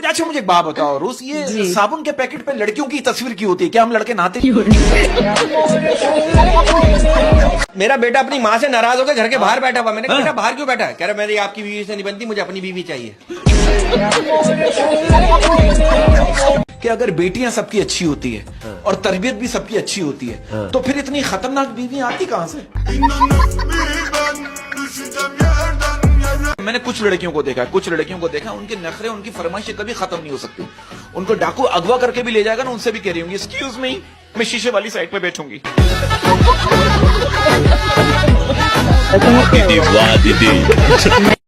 अच्छा मुझे एक बात बताओ रूस, ये साबुन के पैकेट पे लड़कियों की तस्वीर क्यों होती है? क्या हम लड़के नहाते? मेरा बेटा अपनी माँ से नाराज होकर घर के बाहर बैठा हुआ। मैंने कहा बेटा बाहर क्यों बैठा है? कह रहा मेरी आपकी बीवी से नहीं बनती, मुझे अपनी बीवी चाहिए। कि अगर बेटियां सबकी अच्छी होती है और तरबियत भी सबकी अच्छी होती है तो फिर इतनी खतरनाक बीवी आती कहां से? मैंने कुछ लड़कियों को देखा उनके नखरे, उनकी फरमाइशें कभी खत्म नहीं हो सकती। उनको डाकू अगवा करके भी ले जाएगा ना, उनसे भी कह रही होंगी एक्सक्यूज मी, मैं शीशे वाली साइड पे बैठूंगी।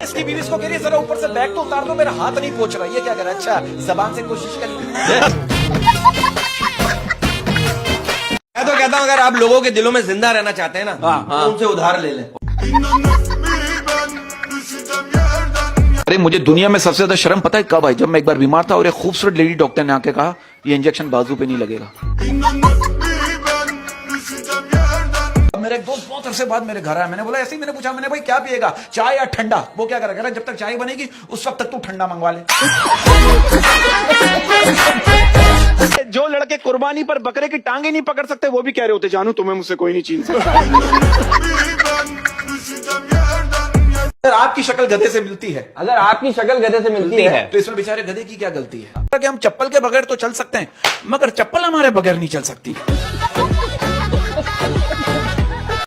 इसकी बीवी इसको कह रही है जरा ऊपर से बैग तो उतार दो, मेरा हाथ नहीं पहुंच रहा। ये क्या कर रहा है? अच्छा जबान से कोशिश कर। मैं तो कहता हूँ अगर आप लोगों के दिलों में जिंदा रहना चाहते हैं ना, तो उनसे उधार ले लें। अरे मुझे दुनिया में सबसे ज्यादा शर्म पता है कब आई? जब मैं एक बार बीमार था और एक खूबसूरत लेडी डॉक्टर ने आके कहा ये इंजेक्शन बाजू पे नहीं लगेगा। मेरा एक दोस्त बहुत अरसे बाद मेरे घर आया, मैंने बोला ऐसे ही, मैंने पूछा, मैंने भाई क्या पिएगा, चाय या ठंडा? वो क्या करेगा, जब तक चाय बनेगी उस वक्त तक तू ठंडा मंगवा ले। जो लड़के कुर्बानी पर बकरे की टांगे नहीं पकड़ सकते वो भी कह रहे होते जानू तुम्हें मुझसे कोई नहीं छीन सकता। अगर आपकी शक्ल गधे से मिलती है, अगर आपकी शक्ल गधे से मिलती है तो इसमें बेचारे गधे की क्या गलती है? कि हम चप्पल के बगैर तो चल सकते हैं मगर चप्पल हमारे बगैर नहीं चल सकती।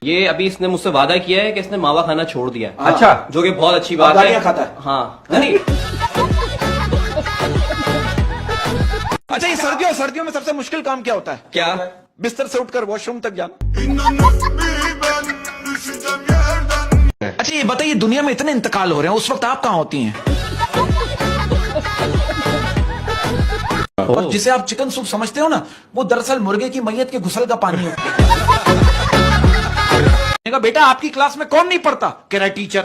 ये अभी इसने मुझसे वादा किया है कि इसने मावा खाना छोड़ दिया है। अच्छा, जो कि बहुत अच्छी बात है। खाता है? हाँ नहीं। अच्छा ये सर्दियों में सबसे मुश्किल काम क्या होता है? क्या? बिस्तर से उठकर वॉशरूम तक जाना। अच्छा ये बताइए दुनिया में इतने इंतकाल हो रहे हैं, उस वक्त आप कहाँ होती हैं? और जिसे आप चिकन सूप समझते हो ना, वो दरअसल मुर्गे की मैयत के घुसल का पानी होता है। बेटा आपकी क्लास में कौन नहीं पढ़ता? कह रहा है टीचर।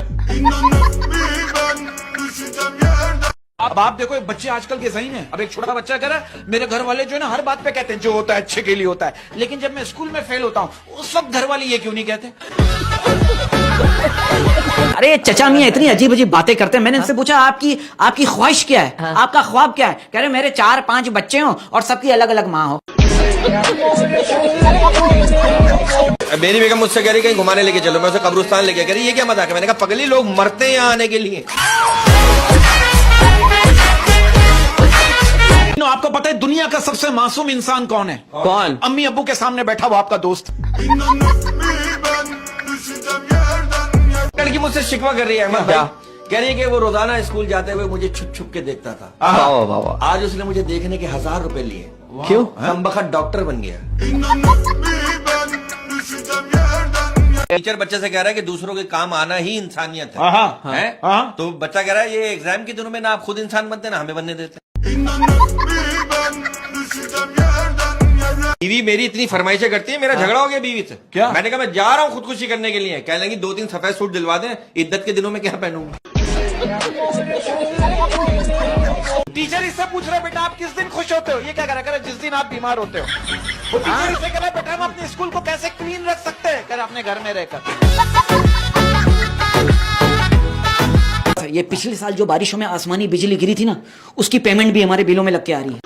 अब आप देखो बच्चे आजकल के सही हैं। अब एक छोटा बच्चा कह रहा है मेरे घर वाले जो है ना हर बात पे कहते हैं जो होता है अच्छे के लिए होता है, लेकिन जब मैं स्कूल में फेल होता हूं उस वक्त घर वाले ये क्यों नहीं कहते? अरे चचा मियां इतनी अजीब अजीब बातें करते हैं। मैंने इनसे पूछा आपकी ख्वाहिश क्या है? आपका ख्वाब क्या है? कह रहे मेरे 4-5 बच्चे हों और सबकी अलग अलग माँ हो। मेरी बेगम मुझसे कह रही कहीं घुमाने लेके चलो, मैं उसे कब्रिस्तान लेके कह रही ये क्या मजाक है? मैंने कहा पगली लोग मरते हैं यहाँ आने के लिए। आपको पता है दुनिया का सबसे मासूम इंसान कौन है? कौन? अम्मी अब्बू के सामने बैठा हुआ आपका दोस्त। लड़की मुझसे शिकवा कर रही है अहमद भाई, कह रही है कि वो रोजाना स्कूल जाते हुए मुझे छुप छुप के देखता था। आज उसने मुझे देखने के 1000 रुपए लिए। क्यों? हम बखत डॉक्टर बन गया। टीचर बच्चे से कह रहा है कि दूसरों के काम आना ही इंसानियत है। तो बच्चा कह रहा है ये एग्जाम के दिनों में ना आप खुद इंसान बनते ना हमें बनने देते। बीवी मेरी इतनी फरमाइशें करती है, मेरा झगड़ा हो गया बीवी से। क्या? मैंने कहा मैं जा रहा हूँ खुदकुशी करने के लिए। कह लेंगी 2-3 सफेद सूट दिलवा दें, इद्दत के दिनों में क्या पहनूंगा? टीचर इससे पूछ रहा है बेटा आप किस दिन खुश होते हो? ये क्या कह रहा है? जिस दिन आप बीमार होते हो। वो टीचर इससे कह रहा है बेटा हम अपने स्कूल को कैसे क्लीन रख सकते हैं? कह रहा अपने घर में रहकर। ये पिछले साल जो बारिशों में आसमानी बिजली गिरी थी ना, उसकी पेमेंट भी हमारे बिलों में लग के आ रही है।